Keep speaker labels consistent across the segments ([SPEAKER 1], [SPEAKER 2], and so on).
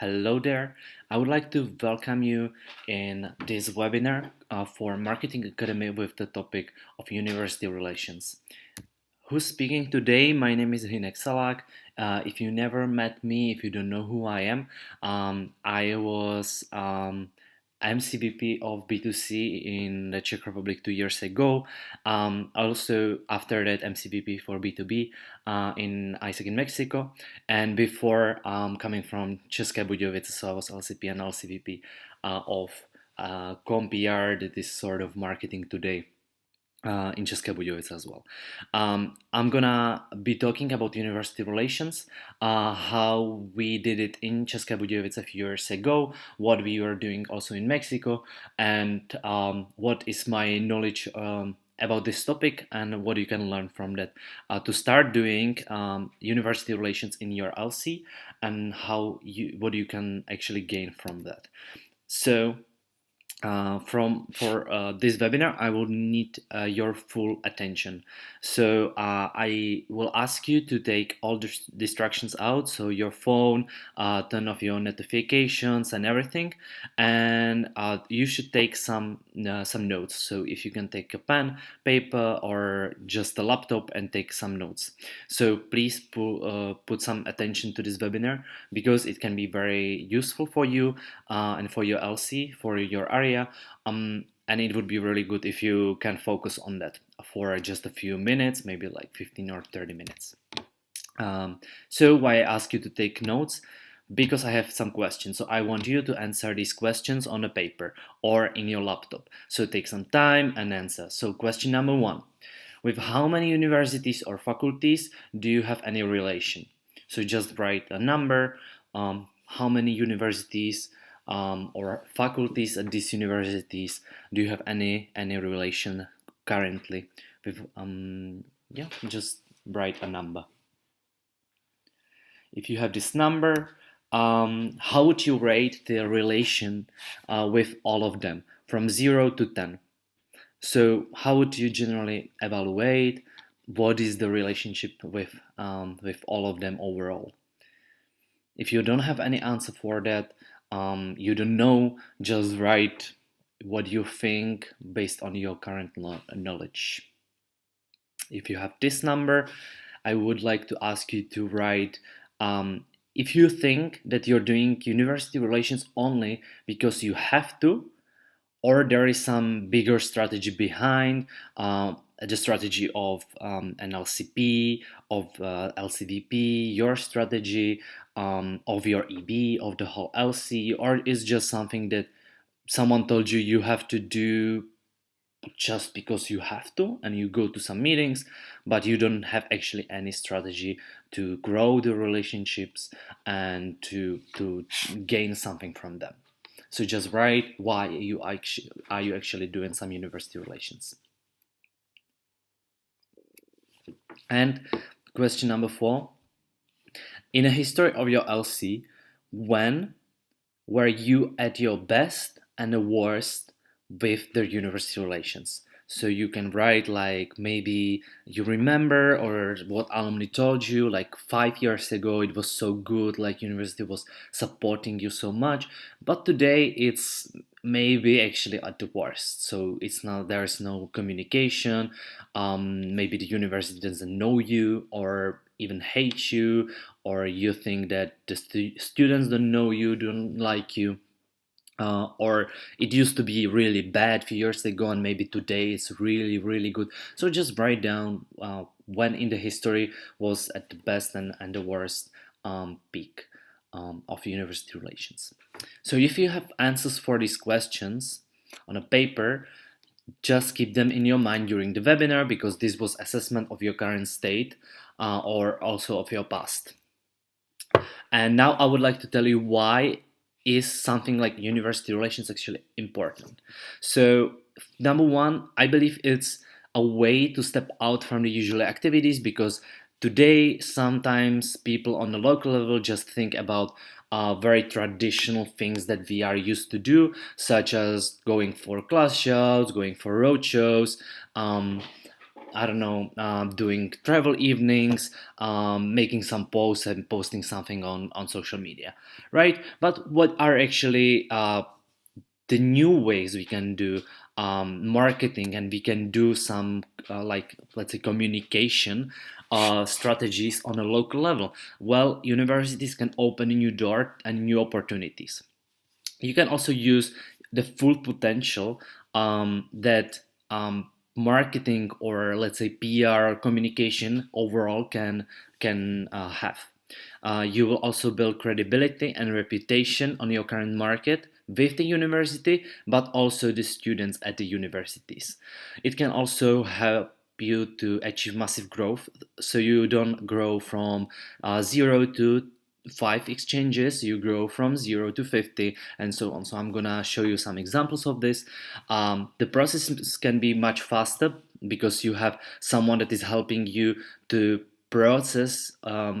[SPEAKER 1] Hello there. I would like to welcome you in this webinar for Marketing Academy with the topic of university relations. Who's speaking today? My name is Hinek Salak. If you never met me, if you don't know who I am, I was MCVP of B2C in the Czech Republic 2 years ago. Also, after that, MCVP for B2B in ISEC in Mexico. And before coming from České Budějovice, so I was LCP and LCVP of ComPR, that is sort of marketing today in České Budějovice as well. I'm gonna be talking about university relations, how we did it in České Budějovice a few years ago, what we were doing also in Mexico, and what is my knowledge about this topic and what you can learn from that to start doing university relations in your LC and what you can actually gain from that. So for this webinar, I will need your full attention. So I will ask you to take all the distractions out, so your phone, turn off your notifications and everything, and you should take some notes. So if you can take a pen, paper, or just a laptop and take some notes. So please put some attention to this webinar because it can be very useful for you and for your LC, for your area. And it would be really good if you can focus on that for just a few minutes, maybe like 15 or 30 minutes. So why I ask you to take notes? Because I have some questions. So I want you to answer these questions on a paper or in your laptop. So take some time and answer. So question number 1. With how many universities or faculties do you have any relation? So just write a number, how many universities or faculties at these universities do you have any relation currently with? Yeah, just write a number. If you have this number, how would you rate the relation with all of them from 0 to 10? So how would you generally evaluate what is the relationship with all of them overall? If you don't have any answer for that, you don't know, just write what you think based on your current knowledge. If you have this number, I would like to ask you to write if you think that you're doing university relations only because you have to, or there is some bigger strategy behind the strategy of an LCP, of LCVP, your strategy of your EB, of the whole LC, or is just something that someone told you you have to do just because you have to and you go to some meetings, but you don't have actually any strategy to grow the relationships and to gain something from them. So just write why are you actually doing some university relations. And question number 4. In a history of your LC, when were you at your best and the worst with the university relations? So you can write like maybe you remember or what alumni told you like 5 years ago it was so good, like university was supporting you so much, but today it's maybe actually at the worst. So it's not, there's no communication, maybe the university doesn't know you or even hate you, or you think that the students don't know you, don't like you, or it used to be really bad a few years ago and maybe today it's really really good. So just write down when in the history was at the best and the worst peak of university relations. So if you have answers for these questions on a paper, just keep them in your mind during the webinar, because this was assessment of your current state or also of your past. And now I would like to tell you why is something like university relations actually important. So number 1, I believe it's a way to step out from the usual activities, because today sometimes people on the local level just think about very traditional things that we are used to do, such as going for class shows, going for road shows, I don't know, doing travel evenings, making some posts and posting something on social media, right? But what are actually the new ways we can do marketing, and we can do some like, let's say, communication strategies on a local level? Well, universities can open a new door and new opportunities. You can also use the full potential that marketing, or let's say PR communication overall, can have. You will also build credibility and reputation on your current market with the university, but also the students at the universities. It can also help you to achieve massive growth, so you don't grow from 0 to 5 exchanges, you grow from 0 to 50, and so on. So I'm gonna show you some examples of this. The process can be much faster because you have someone that is helping you to process,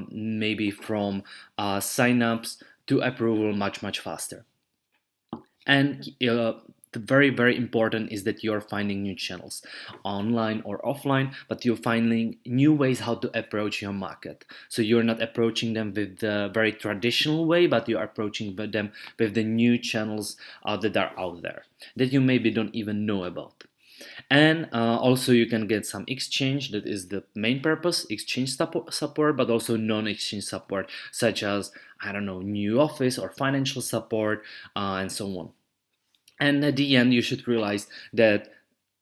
[SPEAKER 1] maybe from signups to approval, much faster. And the very important is that you're finding new channels, online or offline, but you're finding new ways how to approach your market. So you're not approaching them with the very traditional way, but you're approaching them with the new channels that are out there that you maybe don't even know about. And also you can get some exchange, that is the main purpose, exchange support, but also non-exchange support, such as, I don't know, new office or financial support, and so on. And at the end, you should realize that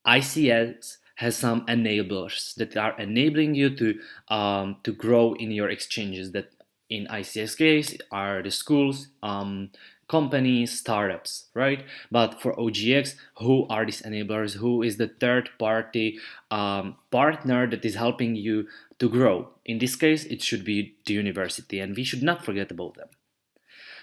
[SPEAKER 1] ICS has some enablers that are enabling you to grow in your exchanges. That in ICS case are the schools, companies, startups, right? But for OGX, who are these enablers? Who is the third party partner that is helping you to grow? In this case, it should be the university, and we should not forget about them.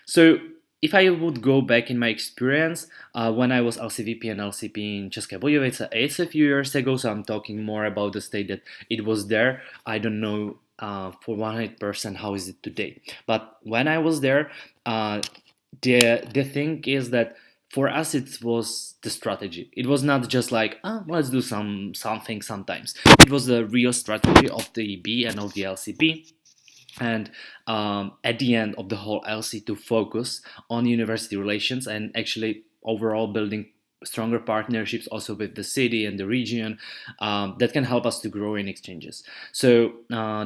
[SPEAKER 1] So if I would go back in my experience, when I was LCVP and LCP in České Budějovice, it's a few years ago, so I'm talking more about the state that it was there. I don't know for 100% how is it today. But when I was there, the thing is that for us it was the strategy. It was not just like, let's do something sometimes. It was the real strategy of the EB and of the LCP, and at the end of the whole LC, to focus on university relations and actually overall building stronger partnerships also with the city and the region, that can help us to grow in exchanges. So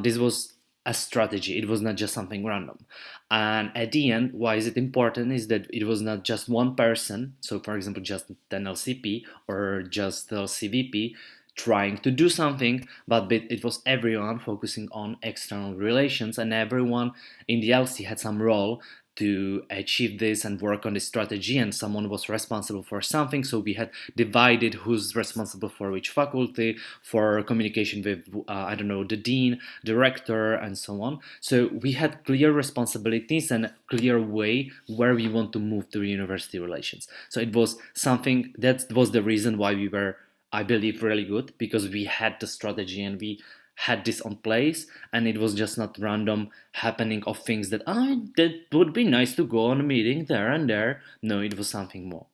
[SPEAKER 1] this was a strategy. It was not just something random. And at the end, why is it important is that it was not just one person, so for example just an LCP or just the LCVP trying to do something, but it was everyone focusing on external relations, and everyone in the LC had some role to achieve this and work on this strategy, and someone was responsible for something. So we had divided who's responsible for which faculty, for communication with I don't know, the dean, director, and so on. So we had clear responsibilities and a clear way where we want to move to university relations. So it was something that was the reason why we were, I believe, really good, because we had the strategy and we had this on place, and it was just not random happening of things that, that would be nice to go on a meeting there and there. No, it was something more.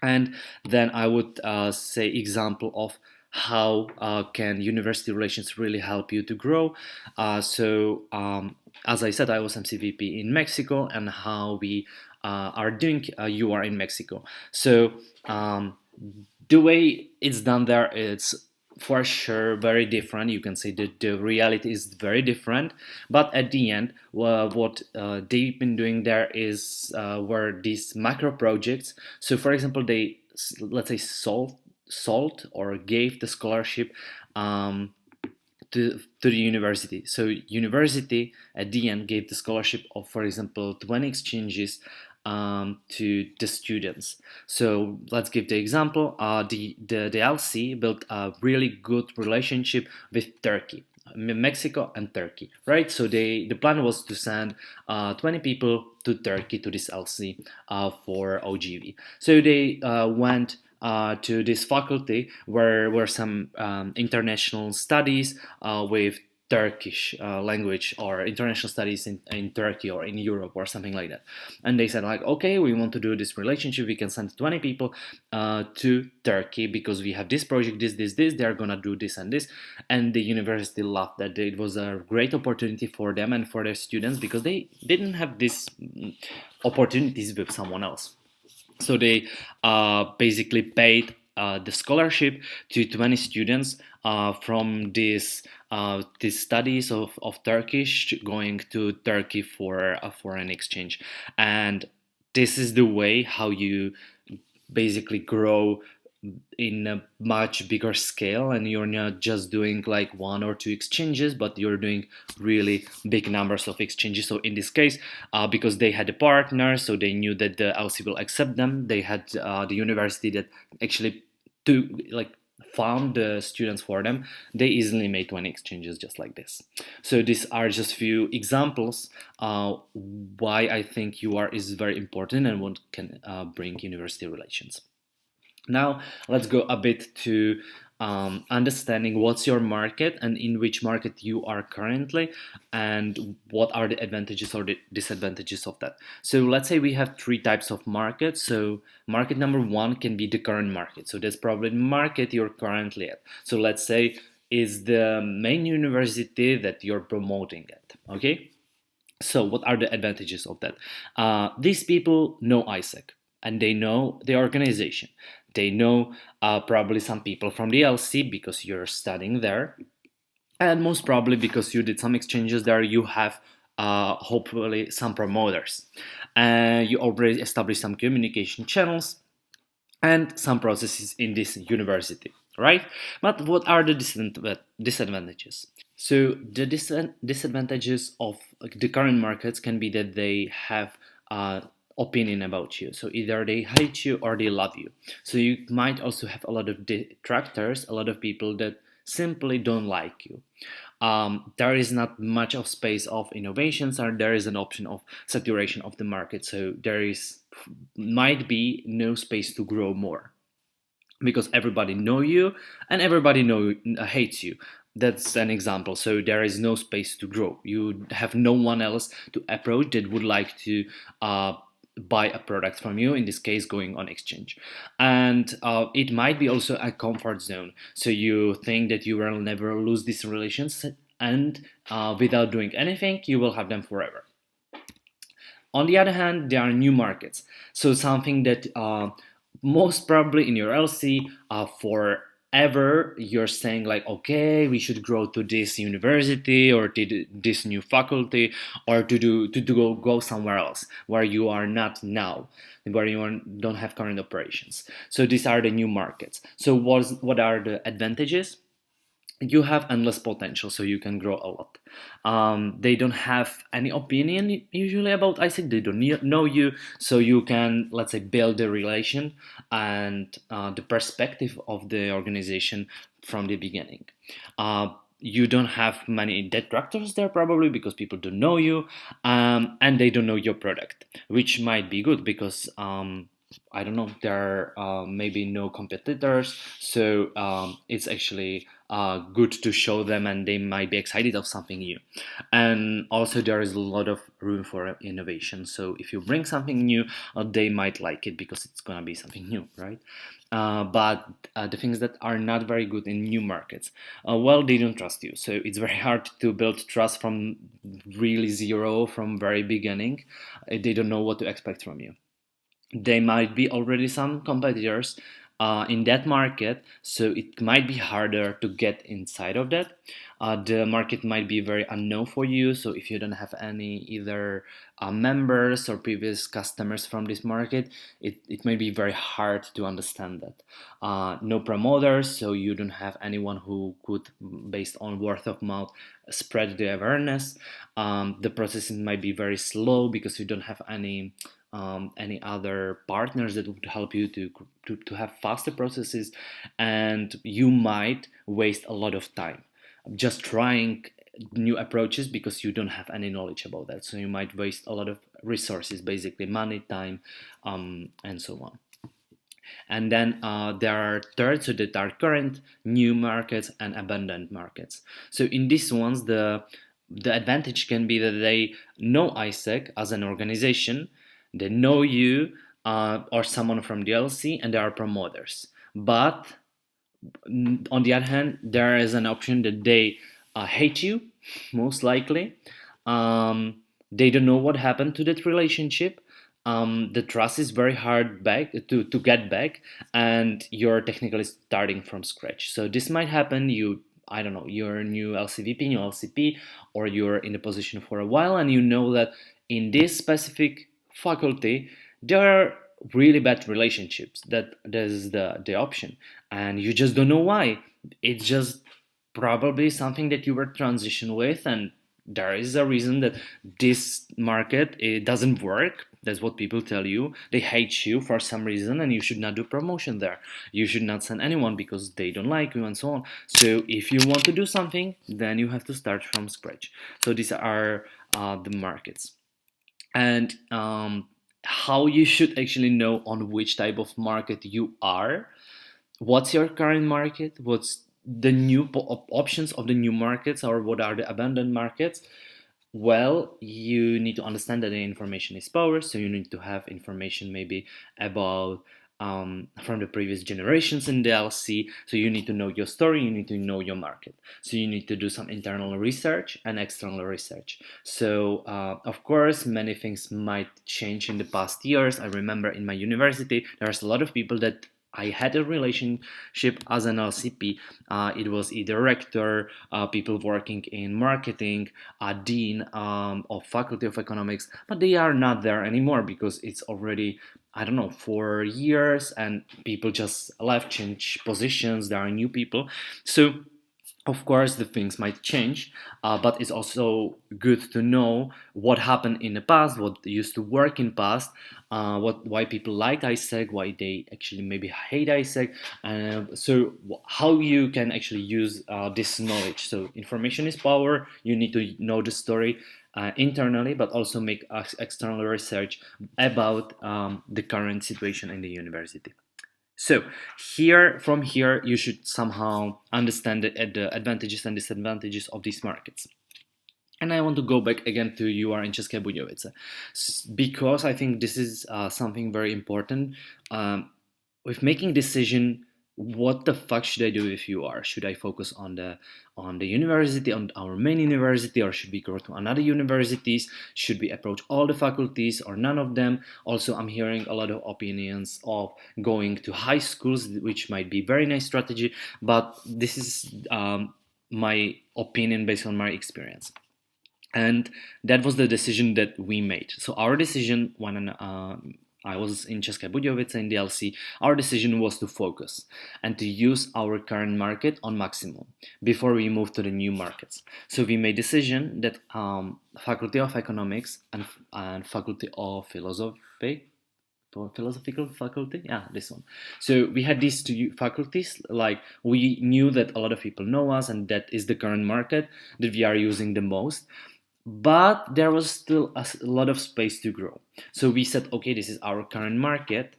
[SPEAKER 1] And then I would say example of how can university relations really help you to grow. As I said, I was MCVP in Mexico, and how we are doing you are in Mexico. So the way it's done there, it's for sure very different. You can say that the reality is very different, but at the end, what they've been doing there is were these macro projects. So for example, they, let's say, sold or gave the scholarship to the university. So university at the end gave the scholarship of, for example, 20 exchanges to the students. So let's give the example. The LC built a really good relationship with Turkey, Mexico and Turkey, right? So the plan was to send 20 people to Turkey to this LC for OGV. So they went to this faculty where were some international studies with Turkish language or international studies in Turkey or in Europe or something like that. And they said like, okay, we want to do this relationship. We can send 20 people to Turkey because we have this project, this. They're gonna do this and this. And the university loved that. It was a great opportunity for them and for their students because they didn't have these opportunities with someone else. So they basically paid the scholarship to 20 students from these studies of Turkish going to Turkey for a foreign exchange. And this is the way how you basically grow in a much bigger scale, and you're not just doing like one or two exchanges, but you're doing really big numbers of exchanges. So in this case, because they had a partner, so they knew that the LC will accept them. They had the university that actually to like found the students for them. They easily made 20 exchanges just like this. So these are just few examples why I think UR is very important and what can bring university relations. Now, let's go a bit to understanding what's your market and in which market you are currently, and what are the advantages or the disadvantages of that. So, let's say we have three types of markets. So, market number one can be the current market. So, that's probably the market you're currently at. So, let's say is the main university that you're promoting at. Okay. So, what are the advantages of that? These people know ISEC and they know the organization. They know probably some people from the LC because you're studying there, and most probably because you did some exchanges there, you have hopefully some promoters. And you already established some communication channels and some processes in this university, right? But what are the disadvantages? So the disadvantages of the current markets can be that they have opinion about you. So either they hate you or they love you. So you might also have a lot of detractors, a lot of people that simply don't like you. There is not much of space of innovations, or there is an option of saturation of the market. So there is might be no space to grow more because everybody know you and everybody hates you. That's an example. So there is no space to grow. You have no one else to approach that would like to buy a product from you, in this case going on exchange. And it might be also a comfort zone, so you think that you will never lose these relations, and without doing anything you will have them forever. On the other hand, there are new markets. So something that most probably in your LC forever you're saying like, okay, we should grow to this university or to this new faculty, or to go somewhere else where you are not now, where don't have current operations. So these are the new markets. So what are the advantages? You have endless potential, so you can grow a lot. They don't have any opinion usually about ISEC. They don't know you, so you can, let's say, build the relation and the perspective of the organization from the beginning. You don't have many detractors there probably because people don't know you, and they don't know your product, which might be good because I don't know, there are maybe no competitors, so it's actually good to show them and they might be excited of something new. And also there is a lot of room for innovation, so if you bring something new, they might like it because it's gonna be something new, right? But the things that are not very good in new markets, well, they don't trust you, so it's very hard to build trust from really zero, from very beginning. They don't know what to expect from you. There might be already some competitors in that market, so it might be harder to get inside of that. The market might be very unknown for you, so if you don't have any either members or previous customers from this market, it may be very hard to understand that. No promoters, so you don't have anyone who could, based on word of mouth, spread the awareness. The processing might be very slow because you don't have any other partners that would help you to have faster processes, and you might waste a lot of time just trying new approaches because you don't have any knowledge about that. So you might waste a lot of resources, basically money, time, and so on. And then there are third, so that are current, new markets, and abandoned markets. So in these ones, the advantage can be that they know ISEC as an organization, they know you or someone from the LC, and they are promoters. But on the other hand, there is an option that they hate you, most likely. They don't know what happened to that relationship. The trust is very hard back to get back, and you're technically starting from scratch. So this might happen. I don't know, you're a new LCVP, new LCP, or you're in a position for a while, and you know that in this specific faculty there are really bad relationships. That is the option, and you just don't know why. It's just probably something that you were transition with, and there is a reason that this market, it doesn't work. That's what people tell you. They hate you for some reason, and you should not do promotion there. You should not send anyone because they don't like you, and so on. So if you want to do something, then you have to start from scratch. So these are the markets. And how you should actually know on which type of market you are. What's your current market? What's the new options of the new markets, or what are the abandoned markets? Well, you need to understand that the information is power, so you need to have information maybe about from the previous generations in the LC. So you need to know your story, you need to know your market. So you need to do some internal research and external research. So of course, many things might change in the past years. I remember in my university, there's a lot of people that I had a relationship as an LCP. It was either rector, people working in marketing, a dean of faculty of economics, but they are not there anymore because it's already, I don't know, 4 years, and people just left, change positions. There are new people, so of course the things might change, but it's also good to know what happened in the past, what used to work in past, why people like ISEG, why they actually maybe hate ISEG, so how you can actually use this knowledge. So information is power. You need to know the story internally, but also make external research about the current situation in the university. So from here, you should somehow understand the advantages and disadvantages of these markets. And I want to go back again to UR in České Budějovice, because I think this is something very important. With making decision, what the fuck should I do if you are? Should I focus on the university, on our main university, or should we go to another universities? Should we approach all the faculties or none of them? Also, I'm hearing a lot of opinions of going to high schools, which might be very nice strategy, but this is my opinion based on my experience. And that was the decision that we made. So our decision when I was in České Budějovice in DLC, our decision was to focus and to use our current market on maximum before we move to the new markets. So we made decision that Faculty of Economics and Faculty of philosophical faculty, yeah, this one. So we had these two faculties. Like, we knew that a lot of people know us, and that is the current market that we are using the most, but there was still a lot of space to grow. So we said, okay, this is our current market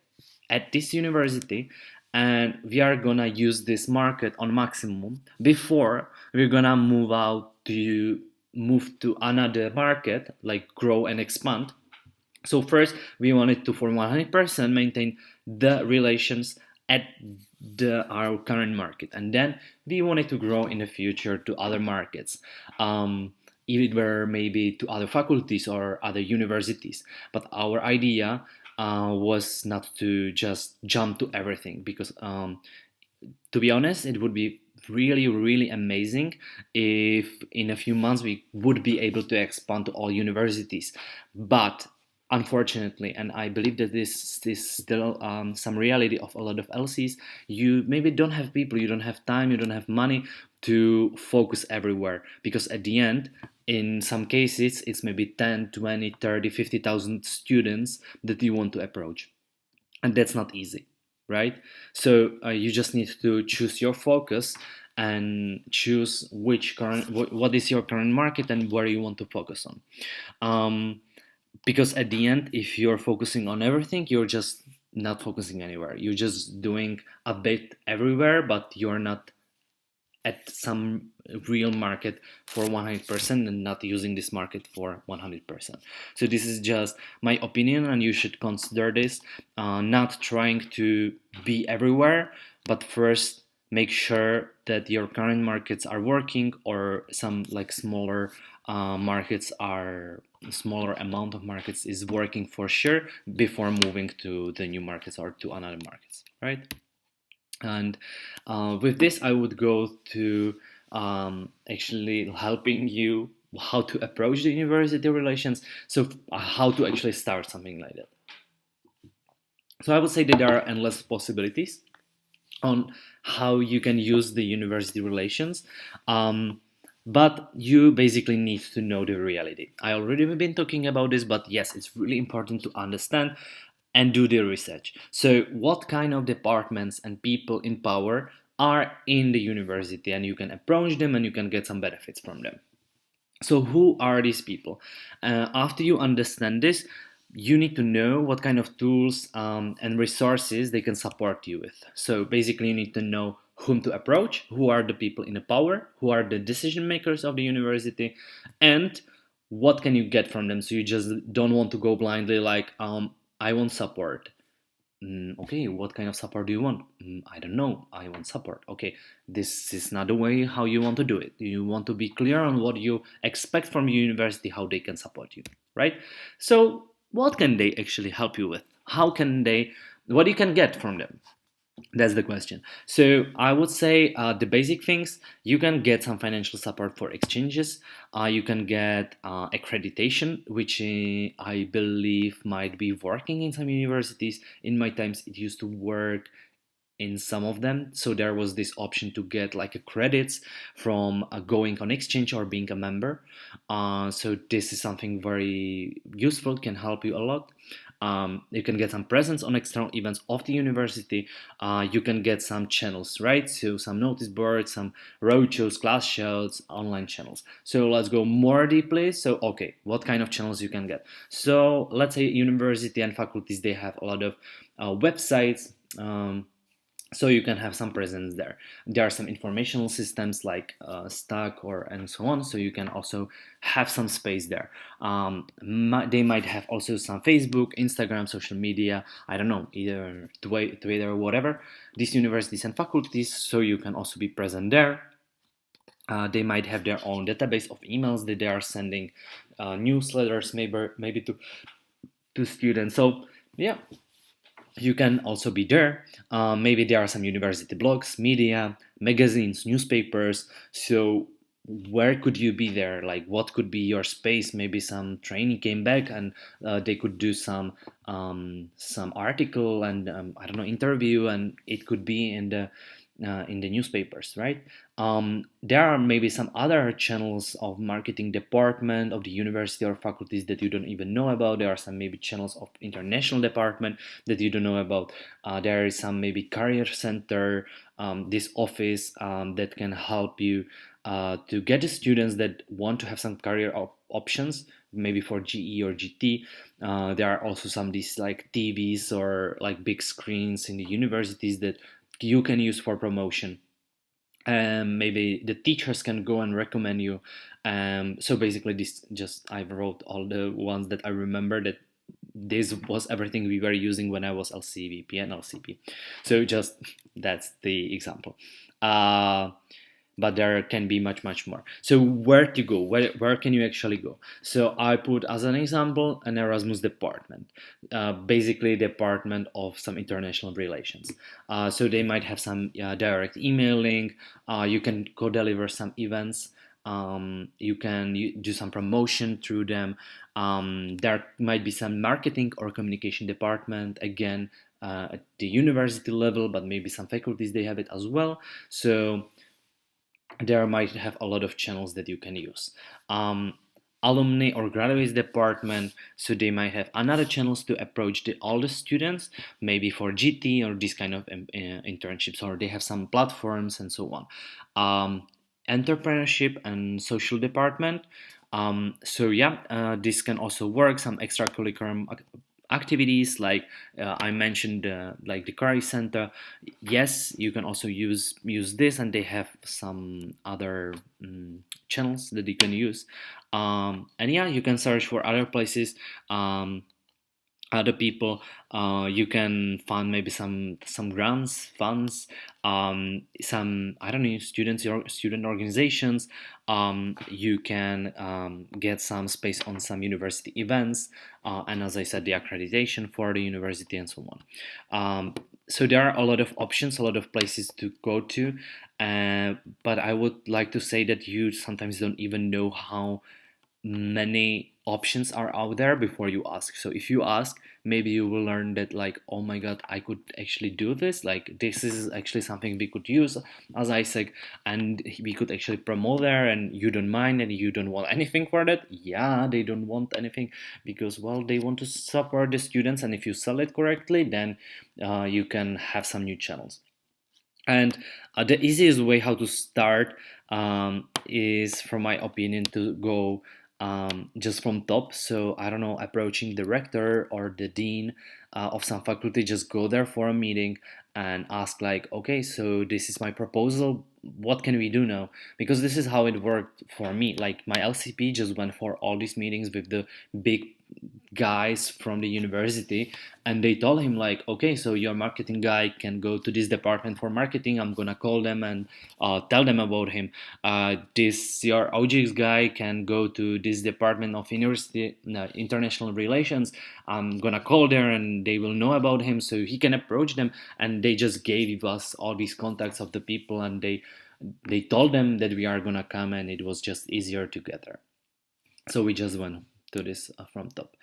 [SPEAKER 1] at this university, and we are gonna use this market on maximum before we're gonna move to another market, like grow and expand. So first, we wanted to, for 100%, maintain the relations at our current market, and then we wanted to grow in the future to other markets. Either maybe to other faculties or other universities. But our idea was not to just jump to everything, because to be honest, it would be really, really amazing if in a few months we would be able to expand to all universities. But unfortunately, and I believe that this is still some reality of a lot of LCs, you maybe don't have people, you don't have time, you don't have money to focus everywhere, because at the end, in some cases, it's maybe 10, 20, 30, 50,000 students that you want to approach, and that's not easy, right? So you just need to choose your focus and choose what is your current market and where you want to focus on. Because at the end, if you're focusing on everything, you're just not focusing anywhere. You're just doing a bit everywhere, but you're not at some real market for 100% and not using this market for 100%. So this is just my opinion, and you should consider this, not trying to be everywhere, but first make sure that your current markets are working, or some like smaller markets are smaller amount of markets is working for sure before moving to the new markets or to another markets, right? And with this, I would go to actually helping you how to approach the university relations. So, how to actually start something like that. So, I would say that there are endless possibilities on how you can use the university relations. But you basically need to know the reality. I already have been talking about this, but yes, it's really important to understand and do the research. So, what kind of departments and people in power are in the university, and you can approach them and you can get some benefits from them. So, who are these people? After you understand this, you need to know what kind of tools and resources they can support you with. So, basically, you need to know whom to approach, who are the people in the power, who are the decision makers of the university, and what can you get from them. So, you just don't want to go blindly like, I want support. Okay, what kind of support do you want? I don't know. I want support. Okay, this is not the way how you want to do it. You want to be clear on what you expect from your university, how they can support you, right? So, what can they actually help you with? How can they, what you can get from them? That's the question. So I would say the basic things: you can get some financial support for exchanges. You can get accreditation, which I believe might be working in some universities. In my times, it used to work in some of them. So there was this option to get like a credits from going on exchange or being a member. So this is something very useful, can help you a lot. You can get some presence on external events of the university. You can get some channels, right? So some notice boards, some roadshows, class shows, online channels. So let's go more deeply. So okay, what kind of channels you can get? So let's say university and faculties, they have a lot of websites. So you can have some presence there. There are some informational systems like Stack or and so on, so you can also have some space there. They might have also some Facebook, Instagram, social media, I don't know, either Twitter or whatever, these universities and faculties, so you can also be present there. They might have their own database of emails that they are sending, newsletters maybe to students. So yeah, you can also be there. Maybe there are some university blogs, media, magazines, newspapers. So where could you be there? Like, what could be your space? Maybe some training came back, and they could do some article and I don't know, interview, and it could be in the newspapers, right? There are maybe some other channels of marketing department of the university or faculties that you don't even know about. There are some maybe channels of international department that you don't know about. There is some maybe career center, this office that can help you to get the students that want to have some career options, maybe for GE or GT. There are also some these like TVs or like big screens in the universities that you can use for promotion. Maybe the teachers can go and recommend you. So basically, this just I wrote all the ones that I remember that this was everything we were using when I was LCVP and LCP. So just that's the example. Uh, but there can be much more. So where to go? Where can you actually go? So I put as an example an Erasmus department, basically department of some international relations. So they might have some direct emailing. You can co-deliver some events. You can do some promotion through them. There might be some marketing or communication department, again, at the university level, but maybe some faculties they have it as well. So there might have a lot of channels that you can use. Alumni or graduates department, so they might have another channels to approach all the students, maybe for GT or this kind of internships, or they have some platforms and so on. Entrepreneurship and social department. So yeah, this can also work, some extracurricular activities like I mentioned, like the Kari Center. Yes, you can also use this, and they have some other channels that you can use. And yeah, you can search for other places. Other people, you can find maybe some grants, funds, some, I don't know, students, your student organizations. You can get some space on some university events, and as I said, the accreditation for the university and so on. So there are a lot of options, a lot of places to go to, but I would like to say that you sometimes don't even know how many options are out there before you ask. So if you ask, maybe you will learn that, like, oh my god, I could actually do this, like this is actually something we could use as Isaac, and we could actually promote there, and you don't mind and you don't want anything for that. Yeah, they don't want anything because, well, they want to support the students, and if you sell it correctly, then you can have some new channels. And the easiest way how to start is, from my opinion, to go just from top. So I don't know, approaching the rector or the dean of some faculty, just go there for a meeting and ask, like, okay, so this is my proposal. What can we do now? Because this is how it worked for me. Like my LCP just went for all these meetings with the big guys from the university, and they told him, like, okay, so your marketing guy can go to this department for marketing. I'm gonna call them and tell them about him. This your OGX guy can go to this department of university, no, international relations. I'm gonna call there and they will know about him, so he can approach them. And they just gave us all these contacts of the people, and they told them that we are gonna come, and it was just easier together. So we just went to this from top.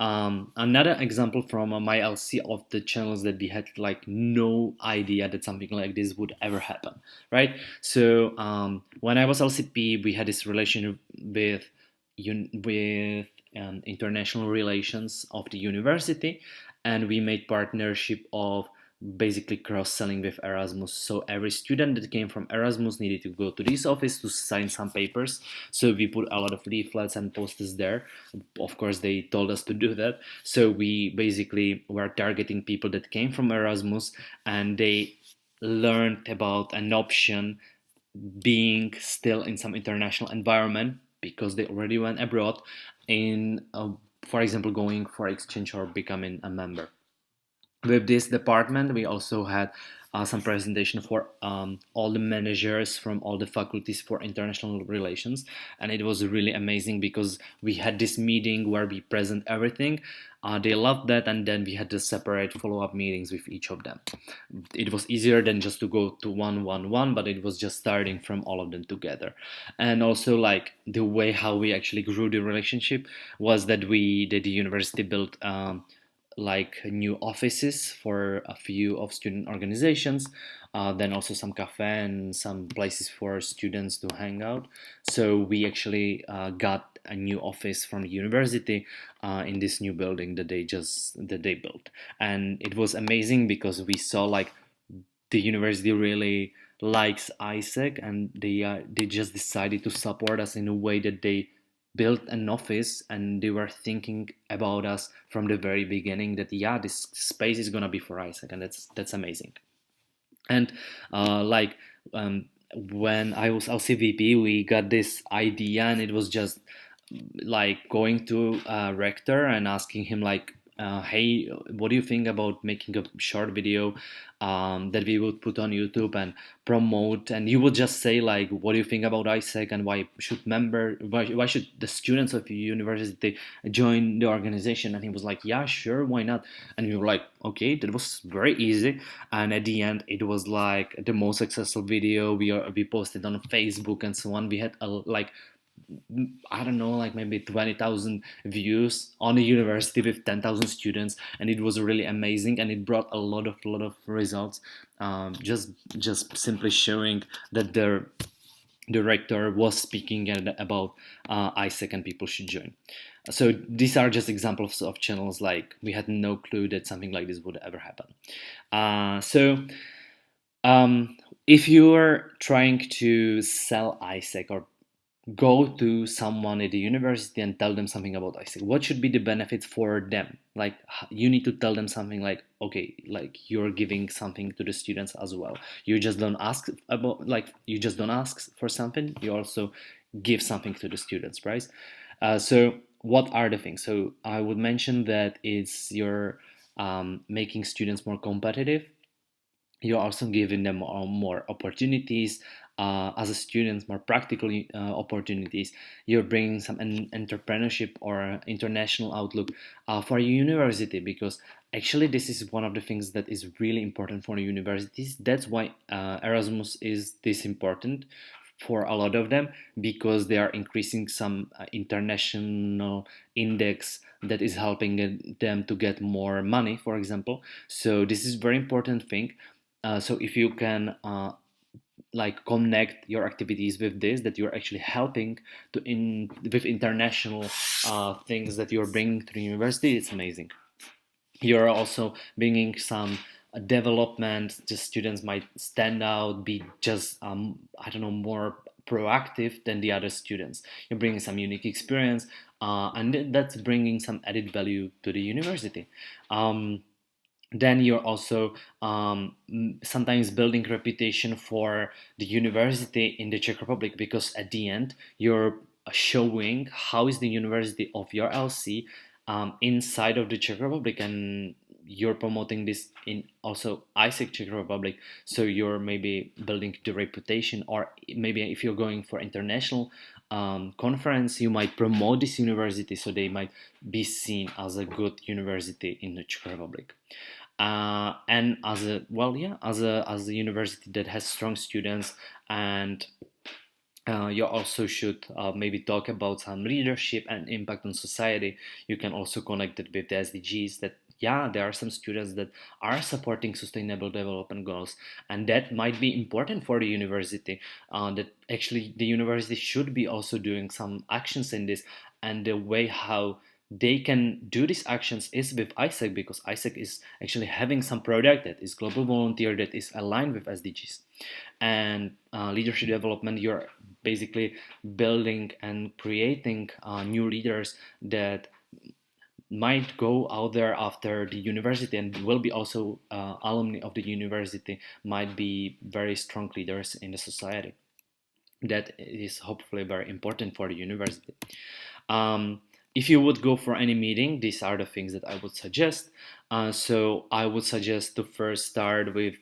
[SPEAKER 1] Another example from my LC of the channels that we had like no idea that something like this would ever happen, right? So when I was LCP, we had this relation with international relations of the university, and we made partnership of basically cross-selling with Erasmus. So every student that came from Erasmus needed to go to this office to sign some papers. So we put a lot of leaflets and posters there. Of course, they told us to do that. So we basically were targeting people that came from Erasmus, and they learned about an option being still in some international environment because they already went abroad in, for example, going for exchange or becoming a member. With this department, we also had some presentation for all the managers from all the faculties for international relations, and it was really amazing because we had this meeting where we present everything. They loved that, and then we had the separate follow-up meetings with each of them. It was easier than just to go to one, but it was just starting from all of them together. And also, like, the way how we actually grew the relationship was that the university built like new offices for a few of student organizations, then also some cafe and some places for students to hang out. So we actually got a new office from the university in this new building that they built, and it was amazing because we saw like the university really likes Isaac, and they just decided to support us in a way that they built an office, and they were thinking about us from the very beginning that, yeah, this space is gonna be for Isaac, and that's amazing. And like when I was LCVP, we got this idea, and it was just like going to rector and asking him, like, hey, what do you think about making a short video that we would put on YouTube and promote? And you would just say, like, what do you think about Isaac, and why should the students of the university join the organization? And he was like, yeah, sure, why not? And we were like, okay, that was very easy. And at the end, it was like the most successful video. We posted on Facebook and so on. We had like, I don't know, like maybe 20,000 views on a university with 10,000 students, and it was really amazing, and it brought a lot of results. Just simply showing that the director was speaking about Isaac and people should join. So these are just examples of channels like we had no clue that something like this would ever happen. So if you are trying to sell Isaac or go to someone at the university and tell them something about ISEC? What should be the benefits for them? Like you need to tell them something like, okay, like you're giving something to the students as well. You just don't ask about, like you just don't ask for something. You also give something to the students, right? So what are the things? So I would mention that it's your making students more competitive. You're also giving them more opportunities as a student, more practical opportunities. You're bringing some entrepreneurship or international outlook for your university, because actually this is one of the things that is really important for universities. That's why Erasmus is this important for a lot of them, because they are increasing some international index that is helping them to get more money, for example. So this is very important thing. So if you can like connect your activities with this, that you're actually helping to in with international things that you're bringing to the university, it's amazing. You're also bringing some development. The students might stand out, be just I don't know, more proactive than the other students. You're bringing some unique experience, and that's bringing some added value to the university. Then you're also sometimes building reputation for the university in the Czech Republic, because at the end you're showing how is the university of your LC inside of the Czech Republic, and you're promoting this in also ISEC Czech Republic. So you're maybe building the reputation, or maybe if you're going for international conference, you might promote this university, so they might be seen as a good university in the Czech Republic. And as a well, yeah, as a university that has strong students, and you also should maybe talk about some leadership and impact on society. You can also connect it with the SDGs, that yeah, there are some students that are supporting sustainable development goals, and that might be important for the university. That actually the university should be also doing some actions in this, and the way how they can do these actions is with ISEC, because ISEC is actually having some product that is global volunteer, that is aligned with SDGs. And leadership development, you're basically building and creating new leaders that might go out there after the university and will be also alumni of the university, might be very strong leaders in the society. That is hopefully very important for the university. If you would go for any meeting, these are the things that I would suggest. So I would suggest to first start with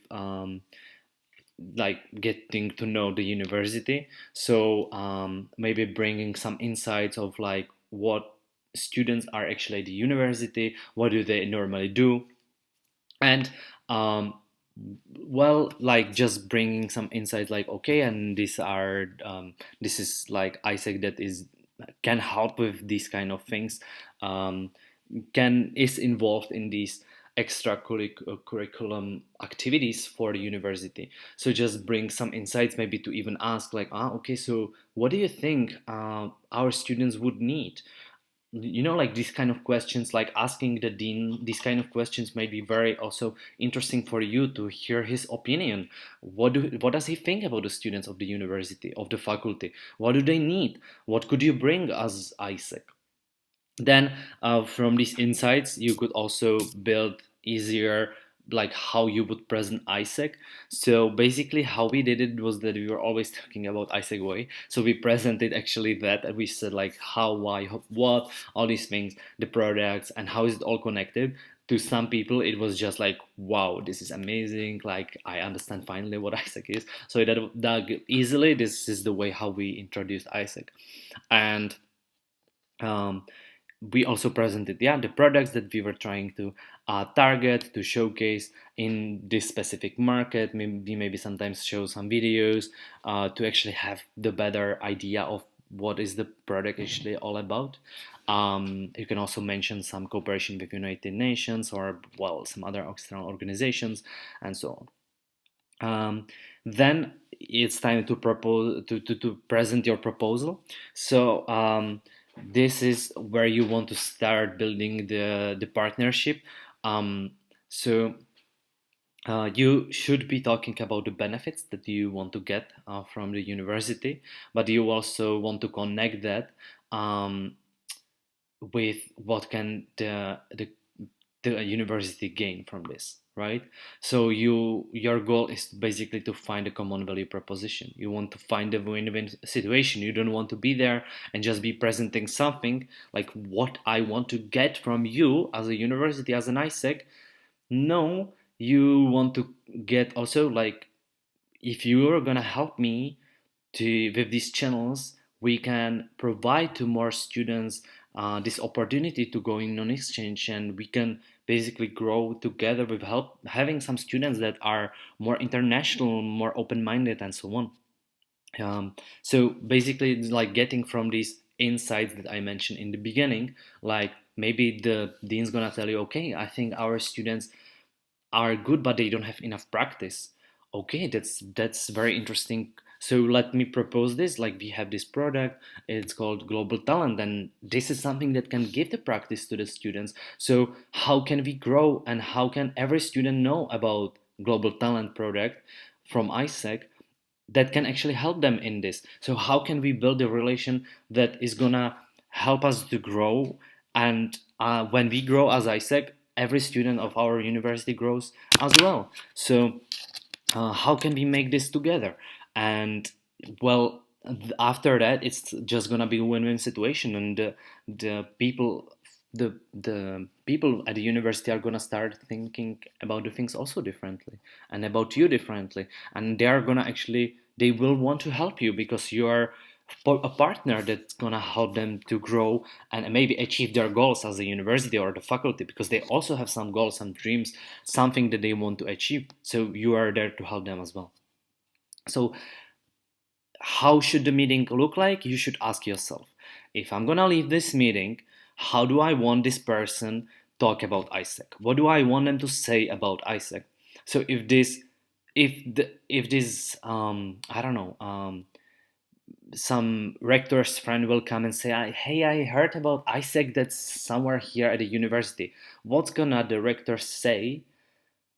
[SPEAKER 1] like getting to know the university. So maybe bringing some insights of like what students are actually at the university, what do they normally do, and well, like just bringing some insights like, okay, and these are this is like ISEC that is can help with these kind of things, um, can is involved in these extra curriculum activities for the university. So just bring some insights, maybe to even ask like, okay, so what do you think our students would need? Like these kind of questions, like asking the dean these kind of questions may be very also interesting for you to hear his opinion. What does he think about the students of the university, of the faculty? What do they need? What could you bring as ISEC? Then from these insights you could also build easier, like how you would present ISEC. So basically how we did it was that we were always talking about ISEC way, so we presented actually that, and we said like how, why, what, all these things, the products, and how is it all connected. To some people it was just like, wow, this is amazing, like I understand finally what ISEC is. So that easily, this is the way how we introduced ISEC. And um, we also presented, yeah, the products that we were trying to target, to showcase in this specific market. Maybe sometimes show some videos to actually have the better idea of what is the product actually all about. You can also mention some cooperation with United Nations, or well, some other external organizations, and so on. Then it's time to propose to present your proposal. So this is where you want to start building the partnership. So You should be talking about the benefits that you want to get from the university, but you also want to connect that um, with what can the university gain from this, right? So your goal is basically to find a common value proposition. You want to find a win-win situation. You don't want to be there and just be presenting something like what I want to get from you as a university, as an ISEC. No, you want to get also like, if you're gonna help me to with these channels, we can provide to more students this opportunity to go in on exchange, and we can basically grow together with help having some students that are more international, more open-minded, and so on. So basically, it's like getting from these insights that I mentioned in the beginning, like maybe the dean's gonna tell you, okay, I think our students are good but they don't have enough practice. Okay, that's very interesting. So let me propose this, like we have this product, it's called Global Talent, and this is something that can give the practice to the students. So how can we grow, and how can every student know about Global Talent product from ISEC that can actually help them in this? So how can we build a relation that is gonna help us to grow? And when we grow as ISEC, every student of our university grows as well. So how can we make this together? And well, after that, it's just gonna be a win-win situation, and the people at the university are gonna start thinking about the things also differently, and about you differently, and they are gonna actually, they will want to help you because you are a partner that's gonna help them to grow and maybe achieve their goals as a university or the faculty, because they also have some goals, some dreams, something that they want to achieve. So you are there to help them as well. So how should the meeting look like? You should ask yourself, if I'm gonna leave this meeting, how do I want this person talk about ISEC? What do I want them to say about ISEC? So if this I don't know, some rector's friend will come and say, hey, I heard about ISEC that's somewhere here at the university. What's gonna the rector say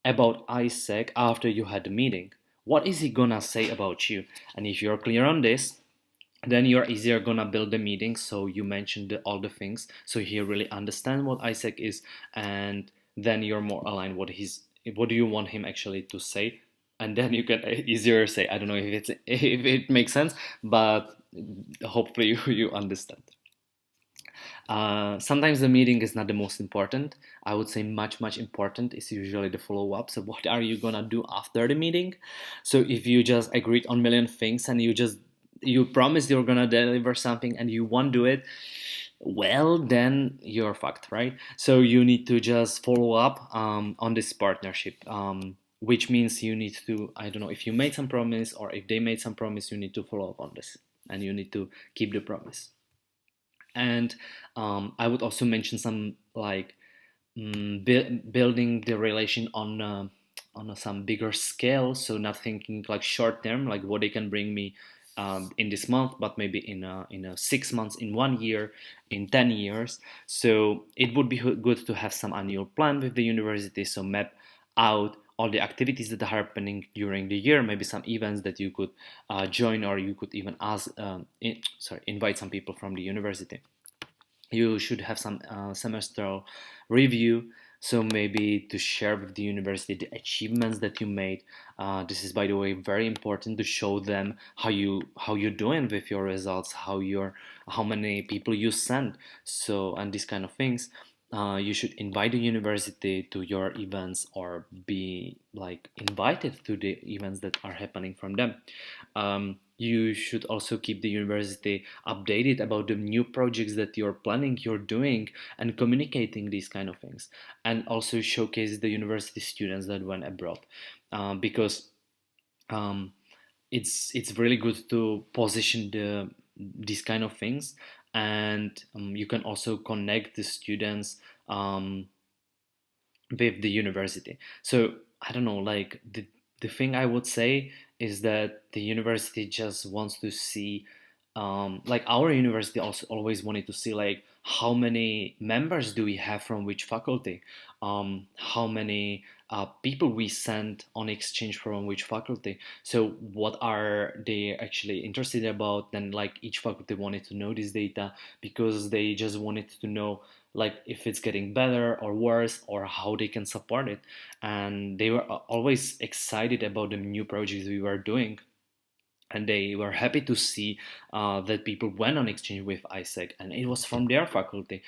[SPEAKER 1] about ISEC after you had the meeting? What is he gonna say about you? And if you're clear on this, then you're easier gonna build the meeting. So you mentioned all the things, so he really understand what ISEC is, and then you're more aligned what do you want him actually to say, and then you can easier say, I don't know if it makes sense, but hopefully you understand. Sometimes the meeting is not the most important. I would say much important is usually the follow-up. So what are you gonna do after the meeting? So if you just agreed on million things and you promised you're gonna deliver something and you won't do it, well, then you're fucked, right? So you need to just follow up on this partnership, which means you need to, I don't know, if you made some promise or if they made some promise, you need to follow up on this, and you need to keep the promise. And I would also mention some like building the relation on some bigger scale. So not thinking like short term, like what they can bring me in this month, but maybe in a 6 months, in 1 year, in 10 years. So it would be good to have some annual plan with the university. So map out all the activities that are happening during the year, maybe some events that you could join, or you could even ask, invite some people from the university. You should have some semestral review, so maybe to share with the university the achievements that you made. This is, by the way, very important to show them how you're doing with your results, how many people you send, so, and these kind of things. You should invite the university to your events, or be like invited to the events that are happening from them. You should also keep the university updated about the new projects that you're planning, you're doing, and communicating these kind of things. And also showcase the university students that went abroad, because um, it's really good to position these kind of things. And you can also connect the students um, with the university. So I don't know, like the thing I would say is that the university just wants to see, like our university also always wanted to see like how many members do we have from which faculty, how many people we send on exchange from which faculty. So what are they actually interested about? Then like each faculty wanted to know this data because they just wanted to know like if it's getting better or worse or how they can support it. And they were always excited about the new projects we were doing, and they were happy to see that people went on exchange with ISEC, and it was from their faculty,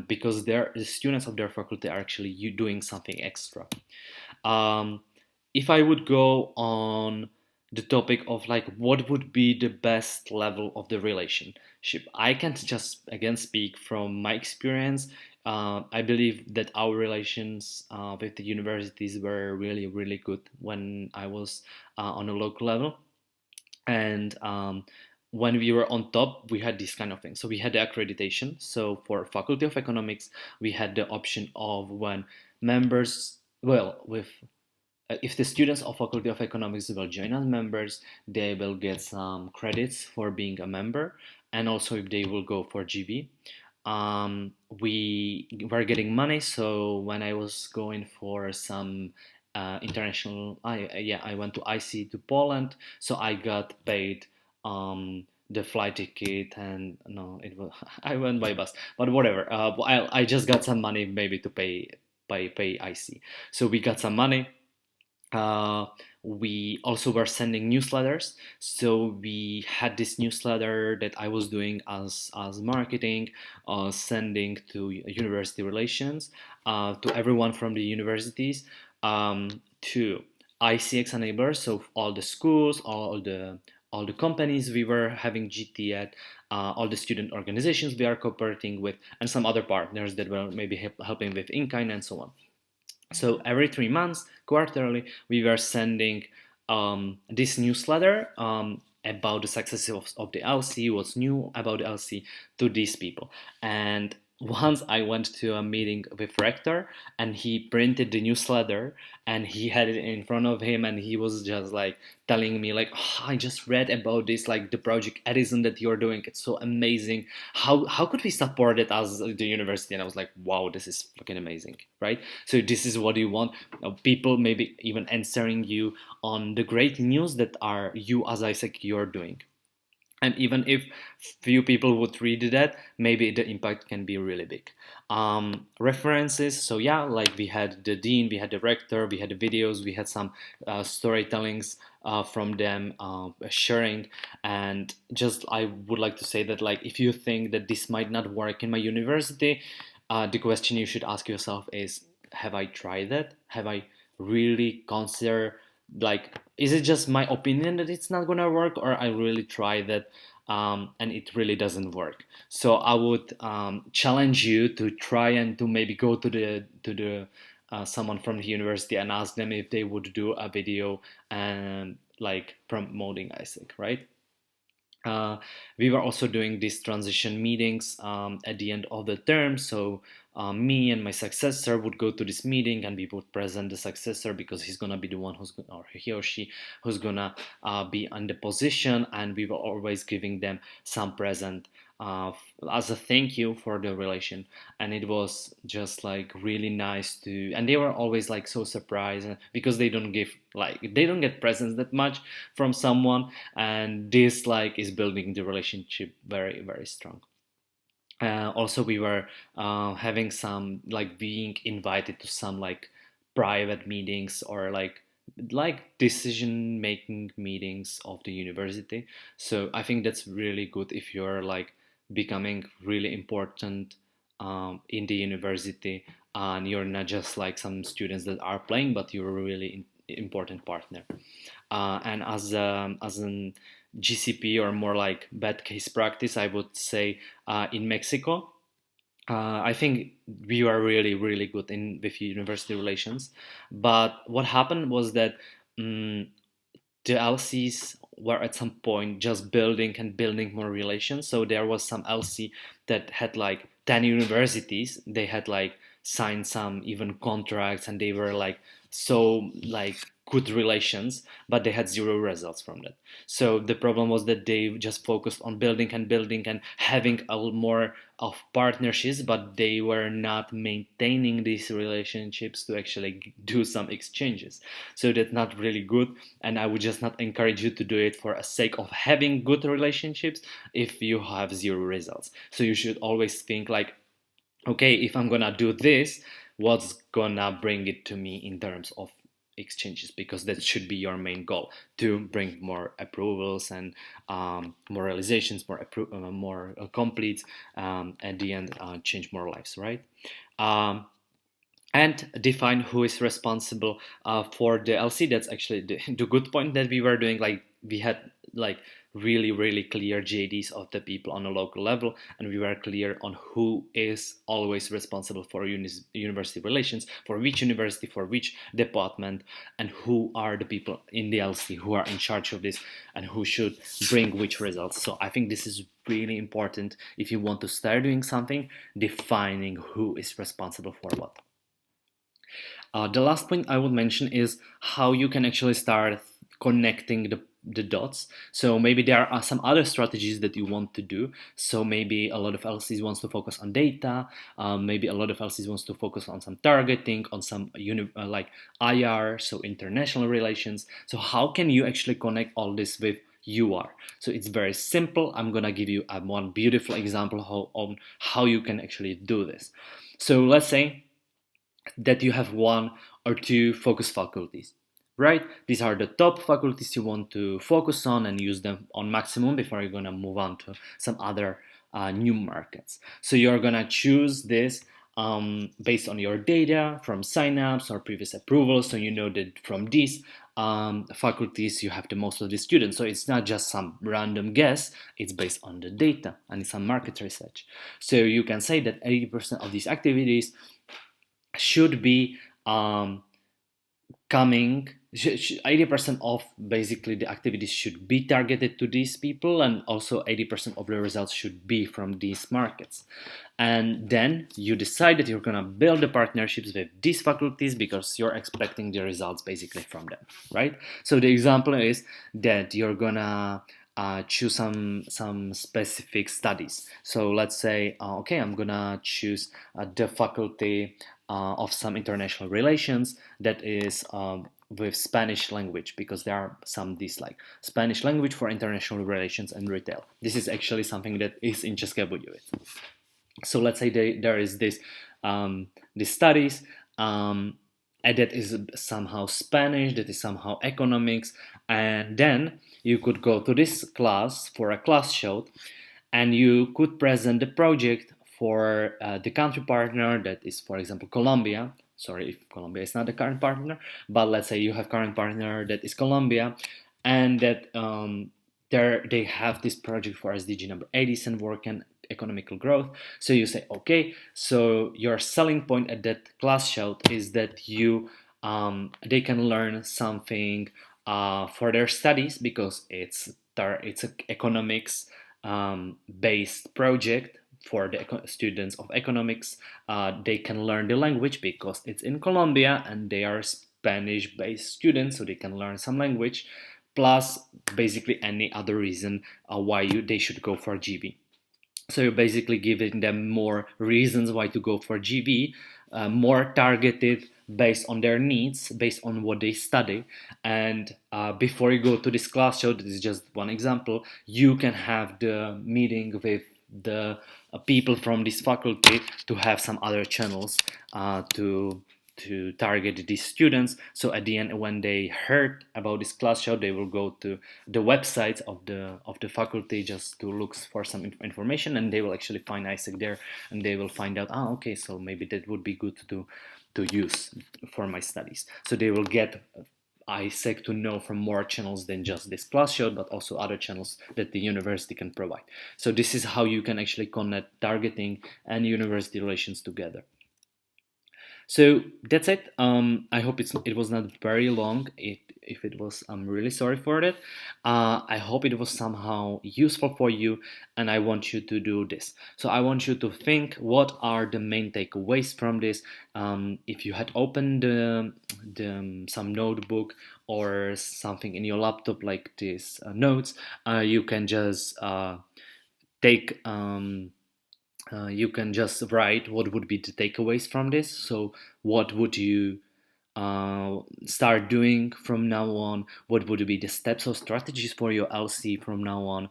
[SPEAKER 1] because the students of their faculty are actually doing something extra. Um, if I would go on the topic of like what would be the best level of the relationship, I can't just again speak from my experience. I believe that our relations with the universities were really, really good when I was on a local level. And when we were on top, we had this kind of thing. So we had the accreditation. So for Faculty of Economics, we had the option of when members, well, with if the students of Faculty of Economics will join as members, they will get some credits for being a member, and also if they will go for GB. We were getting money, so when I was going for some international, I went to IC to Poland, so I got paid the flight ticket, and no, it was I went by bus, but whatever. I just got some money maybe to pay IC, so we got some money. uh, we also were sending newsletters, so we had this newsletter that I was doing as marketing, sending to university relations, to everyone from the universities, to ICX enablers, so all the schools, all the companies we were having GT at, all the student organizations we are cooperating with, and some other partners that were maybe helping with in-kind and so on. So every 3 months, quarterly, we were sending this newsletter about the success of the LC, what's new about the LC, to these people. And once I went to a meeting with rector, and he printed the newsletter and he had it in front of him, and he was just like telling me like, "Oh, I just read about this, like the project Edison that you're doing, it's so amazing. How could we support it as the university?" And I was like, wow, this is fucking amazing, right? So this is what you want. People maybe even answering you on the great news that are you as ISEC you're doing. And even if few people would read that, maybe the impact can be really big. References, so yeah, like we had the dean, we had the rector, we had the videos, we had some storytellings from them sharing. And just I would like to say that, like, if you think that this might not work in my university, the question you should ask yourself is, have I tried that? Have I really considered, like, is it just my opinion that it's not gonna work, or I really try that and it really doesn't work? So I would challenge you to try and to maybe go to the someone from the university and ask them if they would do a video and like promoting ISEC, right? uh, we were also doing these transition meetings at the end of the term. So me and my successor would go to this meeting, and we would present the successor because he's gonna be the one or he or she who's gonna be on the position, and we were always giving them some present as a thank you for the relation. And it was just like really nice to, and they were always like so surprised because they don't get presents that much from someone, and this like is building the relationship very, very strong. Also, we were having some, like, being invited to some like private meetings, or like decision making meetings of the university. So I think that's really good if you're like becoming really important in the university, and you're not just like some students that are playing, but you're a really important partner. And as an GCP, or more like bad case practice, I would say in Mexico, I think we were really, really good in with university relations. But what happened was that um, the LCs were at some point just building and building more relations. So there was some LC that had like 10 universities. They had like signed some even contracts, and they were like so like good relations, but they had zero results from that. So the problem was that they just focused on building and building and having a little more of partnerships, but they were not maintaining these relationships to actually do some exchanges. So that's not really good, and I would just not encourage you to do it for a sake of having good relationships if you have zero results. So you should always think like, okay, if I'm gonna do this, what's gonna bring it to me in terms of exchanges, because that should be your main goal, to bring more approvals and more realizations, more completes, at the end, change more lives, right? um, and define who is responsible for the LC. That's actually the good point that we were doing. Like we had like really clear JDs of the people on a local level, and we were clear on who is always responsible for university relations, for which university, for which department, and who are the people in the LC who are in charge of this and who should bring which results. So I think this is really important if you want to start doing something, defining who is responsible for what. The last point I would mention is how you can actually start connecting the dots. So maybe there are some other strategies that you want to do. So maybe a lot of LCs wants to focus on data. Maybe a lot of LCs wants to focus on some targeting, on some like IR, so international relations. So how can you actually connect all this with UR? So it's very simple. I'm gonna give you one beautiful example on how you can actually do this. So let's say that you have one or two focus faculties, right? These are the top faculties you want to focus on and use them on maximum before you're going to move on to some other new markets. So you're going to choose this based on your data from signups or previous approvals. So you know that from these faculties you have the most of the students. So it's not just some random guess, it's based on the data and some market research. So you can say that 80% of these activities should be coming 80% of basically the activities should be targeted to these people, and also 80% of the results should be from these markets. And then you decide that you're gonna build the partnerships with these faculties because you're expecting the results basically from them, right? So the example is that you're gonna choose some specific studies. So let's say, okay, I'm gonna choose the faculty of some international relations that is with Spanish language, because there are some these like Spanish language for international relations and retail. This is actually something that is in České Budějovice. So let's say there is this these studies and that is somehow Spanish, that is somehow economics, and then you could go to this class for a class show, and you could present the project for the country partner that is, for example, Colombia. Sorry if Colombia is not the current partner, but let's say you have current partner that is Colombia, and that they have this project for SDG number 80 and work and economical growth. So you say, okay, so your selling point at that class show is that you they can learn something for their studies, because it's an economics based project for the students of economics. They can learn the language because it's in Colombia and they are Spanish based students, so they can learn some language, plus basically any other reason why they should go for GB. So you're basically giving them more reasons why to go for GB, more targeted based on their needs, based on what they study. And before you go to this class show, this is just one example, you can have the meeting with the people from this faculty to have some other channels to target these students. So at the end, when they heard about this class show, they will go to the website of the faculty just to look for some information, and they will actually find AIESEC there, and they will find out, okay, so maybe that would be good to use for my studies. So they will get AIESEC to know from more channels than just this class show, but also other channels that the university can provide. So this is how you can actually connect targeting and university relations together. So that's it. I hope it was not very long. If it was, I'm really sorry for it. I hope it was somehow useful for you, and I want you to do this. So I want you to think what are the main takeaways from this. If you had opened some notebook or something in your laptop like this notes, you can just take. You can just write what would be the takeaways from this. So, what would you start doing from now on? What would be the steps or strategies for your LC from now on?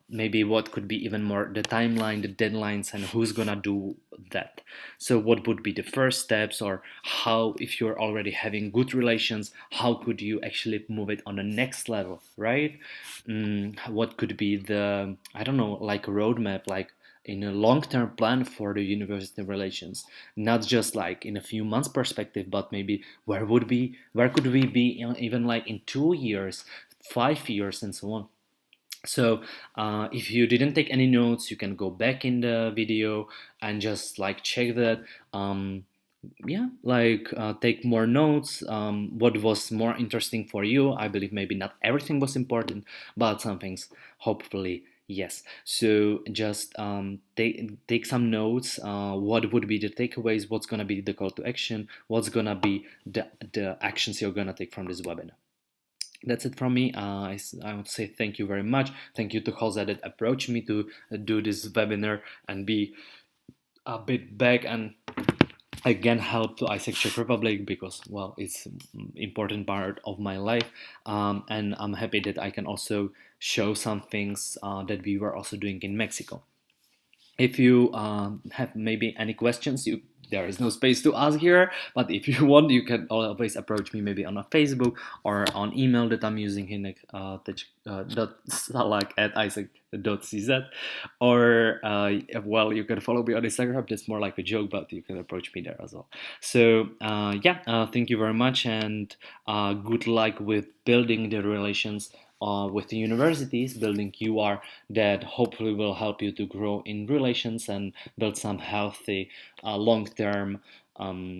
[SPEAKER 1] Maybe what could be even more the timeline, the deadlines, and who's gonna do that. So, what would be the first steps, or how, if you're already having good relations, how could you actually move it on the next level, right? What could be the, I don't know, like a roadmap, like in a long-term plan for the university relations, not just like in a few months perspective, but maybe where could we be even like in 2 years, 5 years, and so on. So if you didn't take any notes, you can go back in the video and just like check that. Yeah, like take more notes. What was more interesting for you? I believe maybe not everything was important, but some things hopefully yes. So just take some notes. What would be the takeaways? What's gonna be the call to action? What's gonna be the actions you're gonna take from this webinar? That's it from me. I would say thank you very much. Thank you to Jose that approached me to do this webinar and be a bit back and again help to ISEC Czech Republic, because well, it's important part of my life, and I'm happy that I can also show some things that we were also doing in Mexico. If you have maybe any questions, there is no space to ask here, but if you want, you can always approach me maybe on a Facebook or on email that I'm using here, salak at isaac.cz, or well, you can follow me on Instagram. That's more like a joke, but you can approach me there as well. So yeah, thank you very much, and good luck with building the relations with the universities, building QR that hopefully will help you to grow in relations and build some healthy, long-term,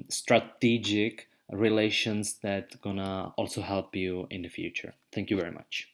[SPEAKER 1] strategic relations that gonna also help you in the future. Thank you very much.